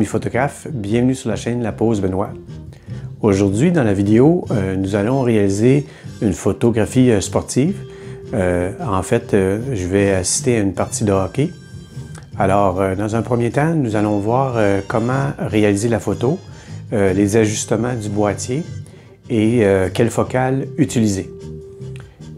ami photographe, bienvenue sur la chaîne La Pause Benoît. Aujourd'hui, dans la vidéo, nous allons réaliser une photographie sportive. Je vais assister à une partie de hockey. Alors, dans un premier temps, nous allons voir comment réaliser la photo, les ajustements du boîtier et quelle focale utiliser.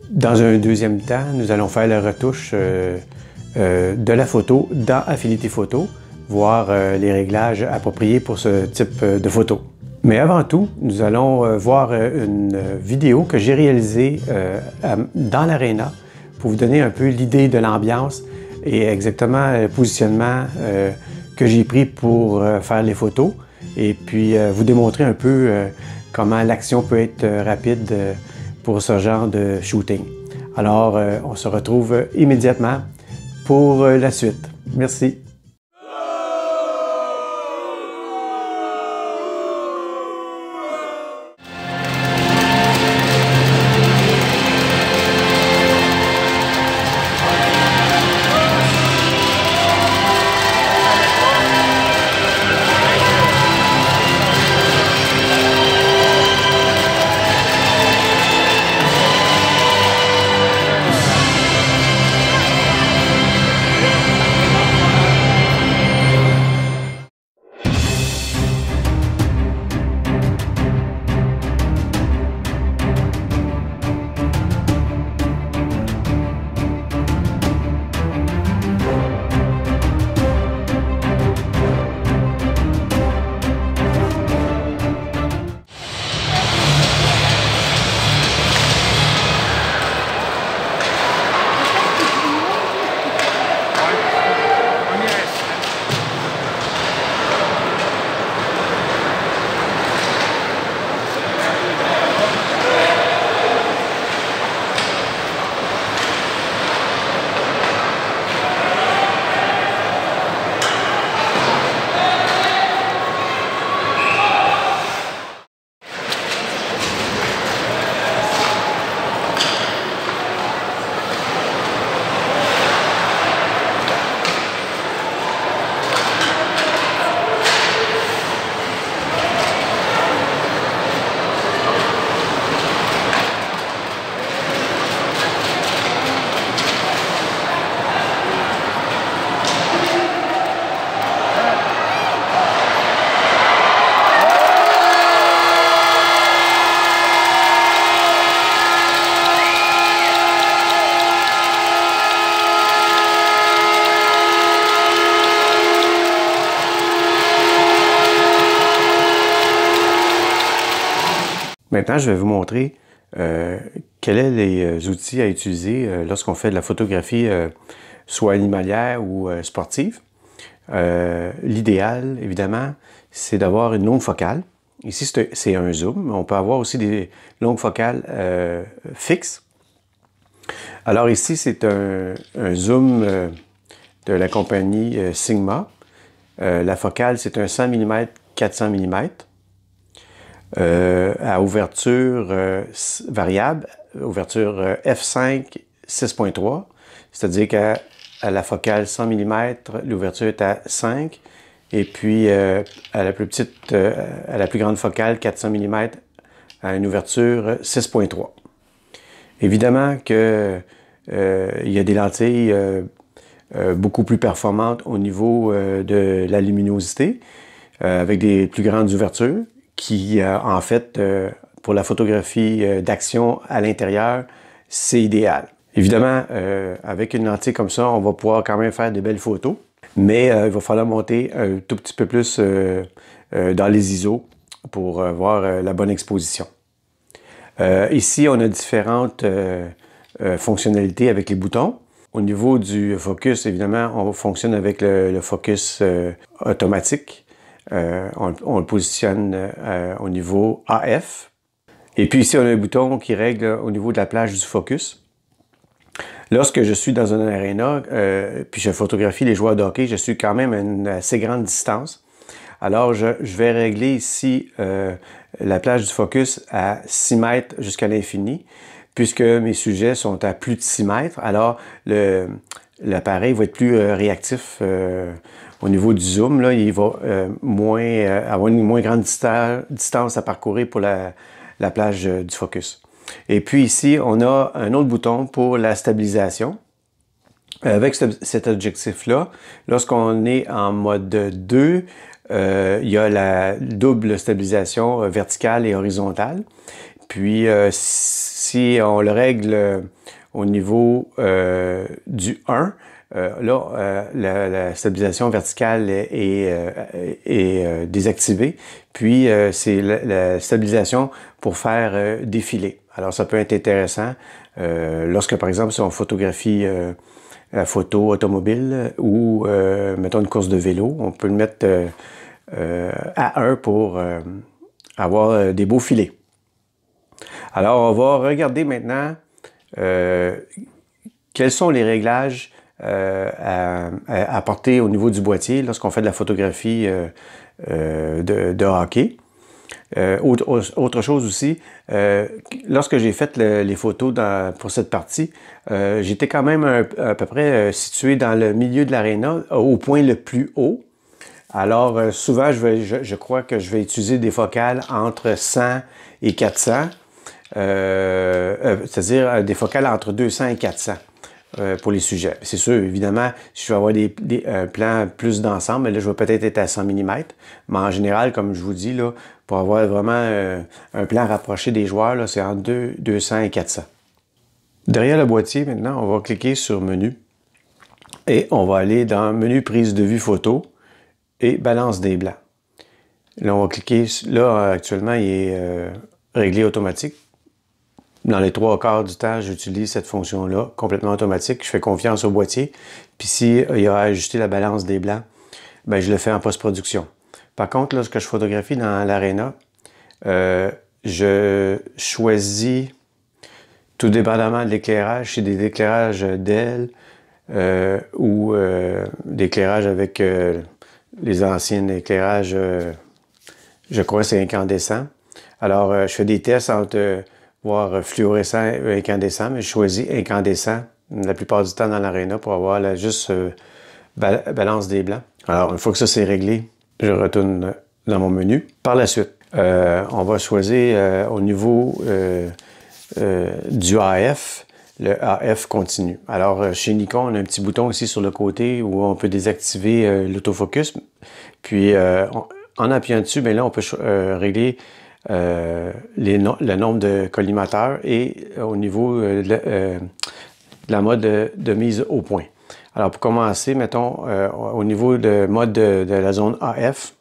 Dans un deuxième temps, nous allons faire la retouche de la photo dans Affinity Photo, voir les réglages appropriés pour ce type de photo. Mais avant tout, nous allons voir une vidéo que j'ai réalisée dans l'aréna pour vous donner un peu l'idée de l'ambiance et exactement le positionnement que j'ai pris pour faire les photos et puis vous démontrer un peu comment l'action peut être rapide pour ce genre de shooting. Alors, on se retrouve immédiatement pour la suite. Merci. Maintenant, je vais vous montrer quels sont les outils à utiliser lorsqu'on fait de la photographie soit animalière ou sportive. L'idéal, évidemment, c'est d'avoir une longue focale. Ici, c'est un zoom. On peut avoir aussi des longues focales fixes. Alors ici, c'est un zoom de la compagnie Sigma. La focale, c'est un 100 mm 400 mm. À ouverture variable, ouverture f5 6.3, c'est-à-dire qu'à la focale 100 mm, l'ouverture est à 5, et puis à la plus grande focale 400 mm, à une ouverture 6.3. Évidemment que il y a des lentilles beaucoup plus performantes au niveau de la luminosité, avec des plus grandes ouvertures, qui, en fait, pour la photographie d'action à l'intérieur, c'est idéal. Évidemment, avec une lentille comme ça, on va pouvoir quand même faire de belles photos, mais il va falloir monter un tout petit peu plus dans les ISO pour voir la bonne exposition. Ici, on a différentes fonctionnalités avec les boutons. Au niveau du focus, évidemment, on fonctionne avec le focus automatique. On le positionne au niveau AF. Et puis ici, on a un bouton qui règle au niveau de la plage du focus. Lorsque je suis dans un aréna, puis je photographie les joueurs de hockey, je suis quand même à une assez grande distance. Alors, je vais régler ici la plage du focus à 6 mètres jusqu'à l'infini, puisque mes sujets sont à plus de 6 mètres. Alors, l'appareil va être plus réactif au niveau du zoom. Là, il va avoir une moins grande distance à parcourir pour la plage du focus. Et puis ici, on a un autre bouton pour la stabilisation. Avec cet objectif-là, lorsqu'on est en mode 2, il y a la double stabilisation verticale et horizontale. Puis, si on le règle au niveau du 1, la stabilisation verticale est désactivée. Puis, c'est la stabilisation pour faire défiler. Alors, ça peut être intéressant lorsque, par exemple, si on photographie la photo automobile ou, mettons, une course de vélo, on peut le mettre à 1 pour avoir des beaux filets. Alors, on va regarder maintenant quels sont les réglages à apporter au niveau du boîtier lorsqu'on fait de la photographie de hockey. Autre chose aussi, lorsque j'ai fait les photos pour cette partie, j'étais quand même à peu près situé dans le milieu de l'aréna, au point le plus haut. Alors, souvent, je crois que je vais utiliser des focales entre 100 et 400, c'est-à-dire des focales entre 200 et 400 pour les sujets. C'est sûr, évidemment, si je veux avoir un plan plus d'ensemble, là, je vais peut-être être à 100 mm, mais en général, comme je vous dis, là, pour avoir vraiment un plan rapproché des joueurs, c'est entre 200 et 400. Derrière le boîtier, maintenant, on va cliquer sur Menu et on va aller dans Menu prise de vue photo et balance des blancs. Là, on va cliquer. Là, actuellement, il est réglé automatique. Dans les 3/4 du temps, j'utilise cette fonction-là, complètement automatique. Je fais confiance au boîtier. Puis s'il y a à ajuster la balance des blancs, ben, je le fais en post-production. Par contre, lorsque je photographie dans l'aréna, je choisis, tout dépendamment de l'éclairage, c'est des éclairages d'aile ou d'éclairage avec les anciens éclairages, je crois que c'est incandescent. Alors, je fais des tests entre voire fluorescent et incandescent, mais je choisis incandescent la plupart du temps dans l'aréna pour avoir la juste balance des blancs. Alors, une fois que ça c'est réglé, je retourne dans mon menu. Par la suite, on va choisir au niveau du AF, le AF continu. Alors, chez Nikon, on a un petit bouton ici sur le côté où on peut désactiver l'autofocus. Puis, en appuyant dessus, bien là, on peut régler le nombre de collimateurs et au niveau de la mode de mise au point. Alors, pour commencer, mettons, au niveau de mode de la zone AF,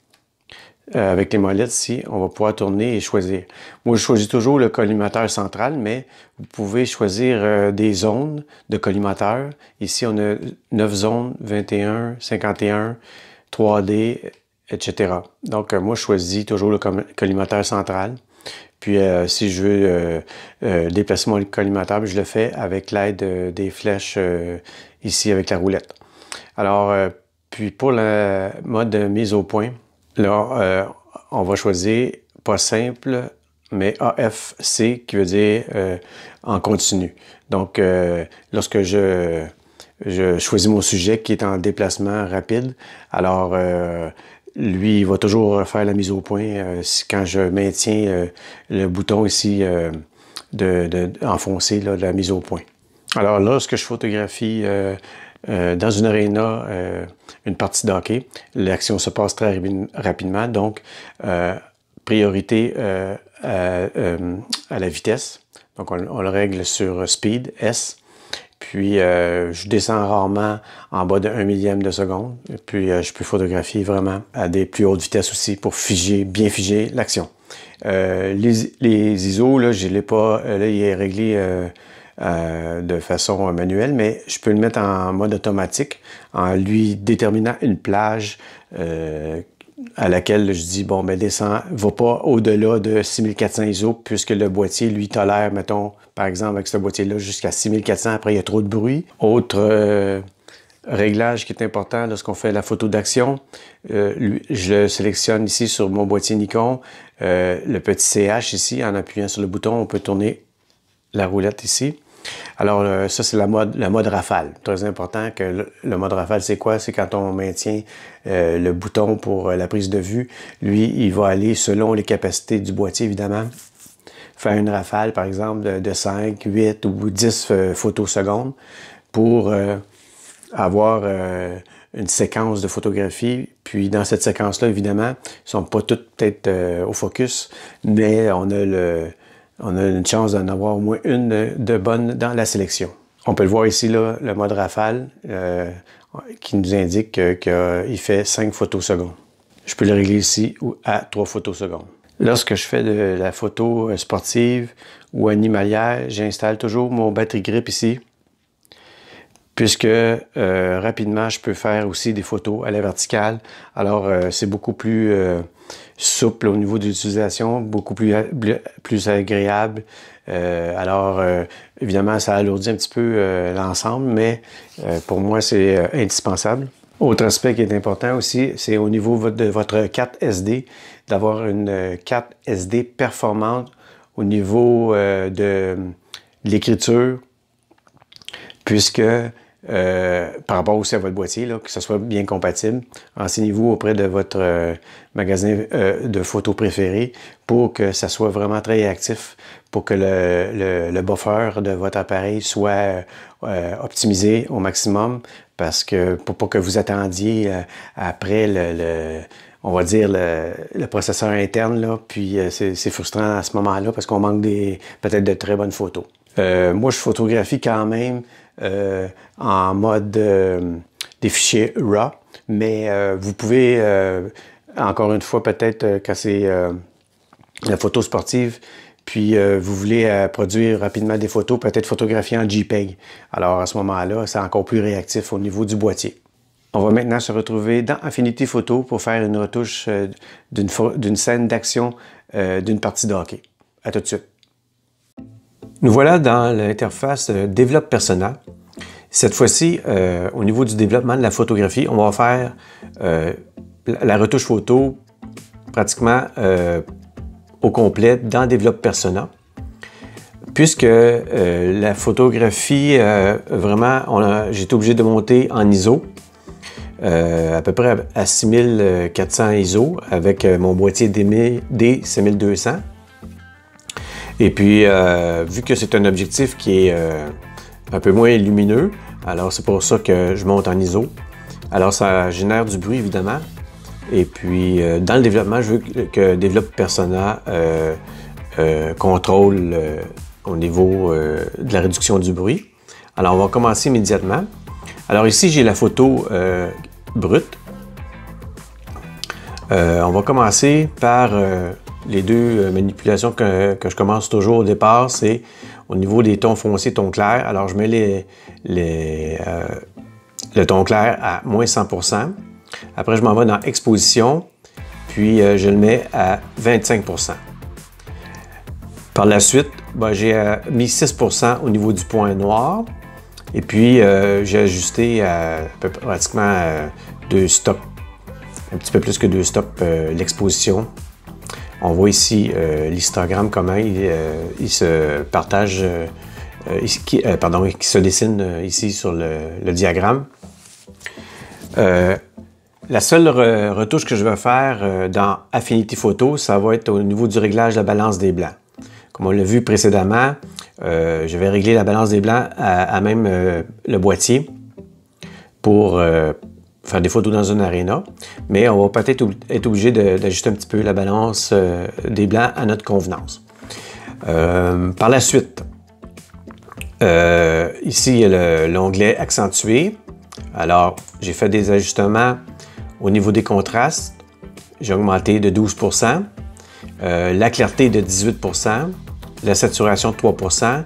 avec les molettes ici, on va pouvoir tourner et choisir. Moi, je choisis toujours le collimateur central, mais vous pouvez choisir des zones de collimateurs. Ici, on a 9 zones, 21, 51, 3D, etc. Donc, moi, je choisis toujours le collimateur central. Puis, si je veux déplacer mon collimateur, je le fais avec l'aide des flèches ici avec la roulette. Alors, puis pour le mode de mise au point, là, on va choisir pas simple, mais AFC, qui veut dire en continu. Donc, lorsque je choisis mon sujet qui est en déplacement rapide, alors lui, il va toujours faire la mise au point quand je maintiens le bouton ici enfoncé là, de la mise au point. Alors, lorsque je photographie dans une aréna, une partie de hockey, l'action se passe très rapidement, donc priorité à la vitesse. Donc, on le règle sur Speed, S. Puis, je descends rarement en bas de 1 millième de seconde. Et puis, je peux photographier vraiment à des plus hautes vitesses aussi pour bien figer l'action. Les ISO, là, je l'ai pas, là, il est réglé de façon manuelle, mais je peux le mettre en mode automatique en lui déterminant une plage à laquelle je dis, bon, ben descends, va pas au-delà de 6400 ISO puisque le boîtier, lui, tolère, mettons, par exemple, avec ce boîtier-là, jusqu'à 6400. Après, il y a trop de bruit. Autre réglage qui est important lorsqu'on fait la photo d'action, je le sélectionne ici sur mon boîtier Nikon, le petit CH ici, en appuyant sur le bouton, on peut tourner la roulette ici. Alors, ça, c'est le mode rafale. Très important que le mode rafale, c'est quoi? C'est quand on maintient le bouton pour la prise de vue. Lui, il va aller selon les capacités du boîtier, évidemment. Faire une rafale, par exemple, de 5, 8 ou 10 photos secondes pour avoir une séquence de photographie. Puis dans cette séquence-là, évidemment, ils ne sont pas toutes peut-être au focus, mais on a une chance d'en avoir au moins une de bonne dans la sélection. On peut le voir ici, là, le mode rafale, qui nous indique qu'il fait 5 photos secondes. Je peux le régler ici à 3 photos secondes. Lorsque je fais de la photo sportive ou animalière, j'installe toujours mon batterie grip ici, puisque rapidement, je peux faire aussi des photos à la verticale. Alors, c'est beaucoup plus souple au niveau de l'utilisation, beaucoup plus agréable. Alors, évidemment, ça alourdit un petit peu l'ensemble, mais pour moi, c'est indispensable. Autre aspect qui est important aussi, c'est au niveau de votre carte SD, d'avoir une carte SD performante au niveau de l'écriture, puisque par rapport aussi à votre boîtier, là, que ce soit bien compatible. Renseignez-vous auprès de votre magasin de photos préféré pour que ça soit vraiment très réactif, pour que le buffer de votre appareil soit optimisé au maximum, parce que pour pas que vous attendiez après on va dire le processeur interne, là, puis c'est frustrant à ce moment-là parce qu'on manque peut-être de très bonnes photos. Moi, je photographie quand même en mode des fichiers RAW, mais vous pouvez, encore une fois, peut-être quand c'est la photo sportive, puis vous voulez produire rapidement des photos, peut-être photographier en JPEG. Alors à ce moment-là, c'est encore plus réactif au niveau du boîtier. On va maintenant se retrouver dans Affinity Photo pour faire une retouche d'une scène d'action d'une partie de hockey. À tout de suite. Nous voilà dans l'interface Développe Persona. Cette fois-ci, au niveau du développement de la photographie, on va faire la retouche photo pratiquement au complet dans Développe Persona. Puisque la photographie, vraiment, j'ai été obligé de monter en ISO, à peu près à 6400 ISO avec mon boîtier D6200. Et puis, vu que c'est un objectif qui est un peu moins lumineux, alors c'est pour ça que je monte en ISO. Alors, ça génère du bruit, évidemment. Et puis, dans le développement, je veux que Développe Persona contrôle au niveau de la réduction du bruit. Alors, on va commencer immédiatement. Alors ici, j'ai la photo brute. On va commencer par les deux manipulations que je commence toujours au départ, c'est au niveau des tons foncés, tons clairs. Alors, je mets le ton clair à moins 100%. Après, je m'en vais dans Exposition, puis je le mets à 25%. Par la suite, j'ai mis 6% au niveau du point noir. Et puis, j'ai ajusté pratiquement 2 stops, un petit peu plus que 2 stops, l'exposition. On voit ici l'histogramme, comment il se partage, qui se dessine ici sur le diagramme. La seule retouche que je vais faire dans Affinity Photo, ça va être au niveau du réglage de la balance des blancs. Comme on l'a vu précédemment, je vais régler la balance des blancs à même le boîtier pour faire des photos dans une aréna. Mais on va peut-être être obligé d'ajuster un petit peu la balance des blancs à notre convenance. Par la suite, ici, il y a l'onglet Accentuer. Alors, j'ai fait des ajustements au niveau des contrastes. J'ai augmenté de 12%, la clarté de 18%, la saturation de 3%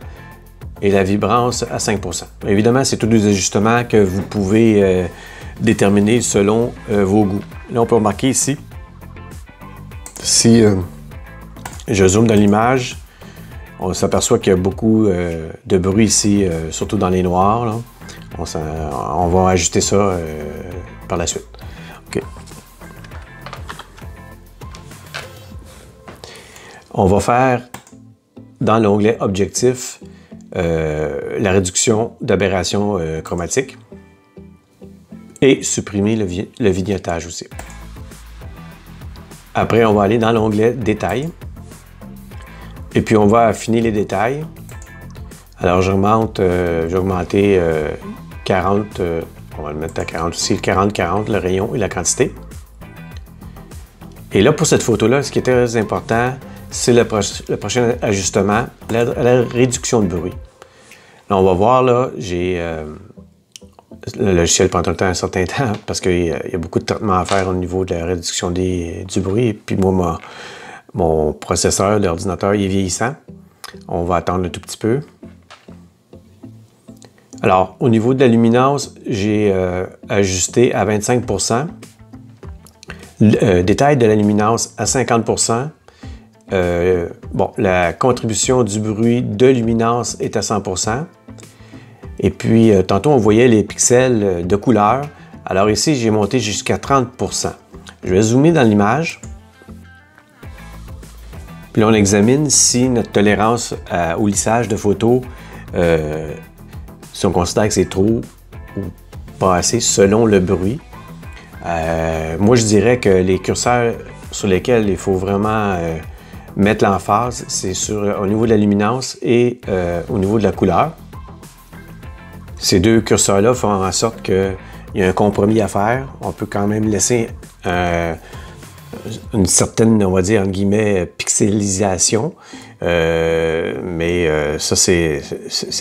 et la vibrance à 5%. Évidemment, c'est tous des ajustements que vous pouvez déterminer selon vos goûts. Là, on peut remarquer ici, si je zoome dans l'image, on s'aperçoit qu'il y a beaucoup de bruit ici, surtout dans les noirs. Là. On va ajuster ça par la suite. Okay. On va faire, dans l'onglet Objectif, la réduction d'aberration chromatique et supprimer le vignettage aussi. Après, on va aller dans l'onglet Détails et puis on va affiner les détails. Alors, j'ai augmenté 40, on va le mettre à 40 aussi, 40-40, le rayon et la quantité. Et là, pour cette photo-là, ce qui est très important, c'est le prochain ajustement, la réduction de bruit. Là, on va voir, là, le logiciel prend tout le temps un certain temps parce qu'il y a beaucoup de traitements à faire au niveau de la réduction du bruit. Et puis moi, mon processeur, l'ordinateur, il est vieillissant. On va attendre un tout petit peu. Alors, au niveau de la luminance, j'ai ajusté à 25 %. Détail de la luminance à 50 %. Bon, la contribution du bruit de luminance est à 100 %. Et puis, tantôt, on voyait les pixels de couleur. Alors ici, j'ai monté jusqu'à 30 %. Je vais zoomer dans l'image. Puis là, on examine si notre tolérance au lissage de photos, si on considère que c'est trop ou pas assez selon le bruit. Moi, je dirais que les curseurs sur lesquels il faut vraiment mettre l'emphase, c'est au niveau de la luminance et au niveau de la couleur. Ces deux curseurs-là font en sorte qu'il y a un compromis à faire. On peut quand même laisser une certaine, on va dire, entre guillemets, pixelisation. Mais ça, c'est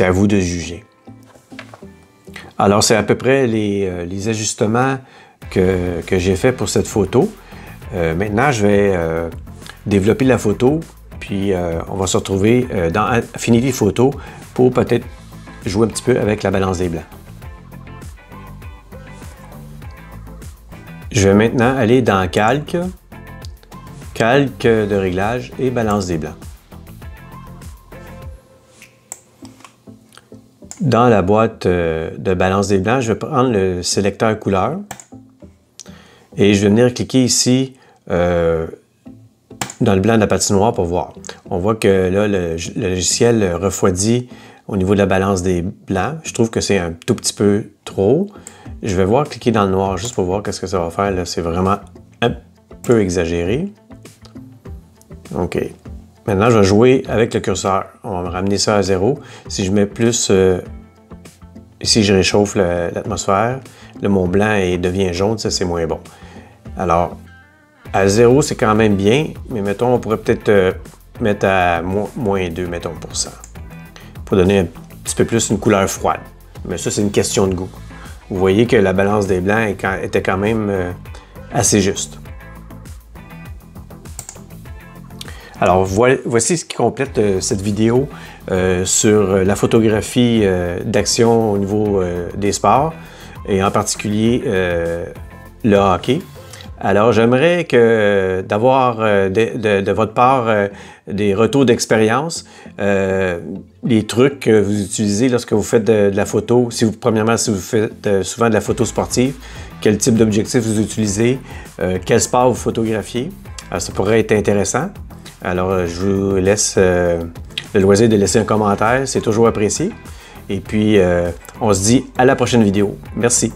à vous de juger. Alors, c'est à peu près les ajustements que j'ai fait pour cette photo. Maintenant, je vais développer la photo, puis on va se retrouver dans Affinity Photo pour peut-être jouer un petit peu avec la balance des blancs. Je vais maintenant aller dans Calque, Calque de réglage et balance des blancs. Dans la boîte de balance des blancs, je vais prendre le sélecteur couleur et je vais venir cliquer ici dans le blanc de la patinoire pour voir. On voit que là, le logiciel refroidit au niveau de la balance des blancs. Je trouve que c'est un tout petit peu trop. Je vais cliquer dans le noir juste pour voir qu'est-ce que ça va faire. Là, c'est vraiment un peu exagéré. OK. Maintenant, je vais jouer avec le curseur. On va me ramener ça à 0. Si je mets plus... ici, je réchauffe l'atmosphère. Là, mon blanc devient jaune. Ça, c'est moins bon. Alors, à 0, c'est quand même bien. Mais mettons, on pourrait peut-être mettre à moins 2, mettons, %. Pour donner un petit peu plus une couleur froide. Mais ça, c'est une question de goût. Vous voyez que la balance des blancs était quand même assez juste. Alors, voici ce qui complète cette vidéo sur la photographie d'action au niveau des sports, et en particulier le hockey. Alors, j'aimerais d'avoir de votre part des retours d'expérience, les trucs que vous utilisez lorsque vous faites de la photo. Premièrement, si vous faites souvent de la photo sportive, quel type d'objectif vous utilisez, quel sport vous photographiez. Alors, ça pourrait être intéressant. Alors, je vous laisse le loisir de laisser un commentaire, c'est toujours apprécié. Et puis, on se dit à la prochaine vidéo. Merci.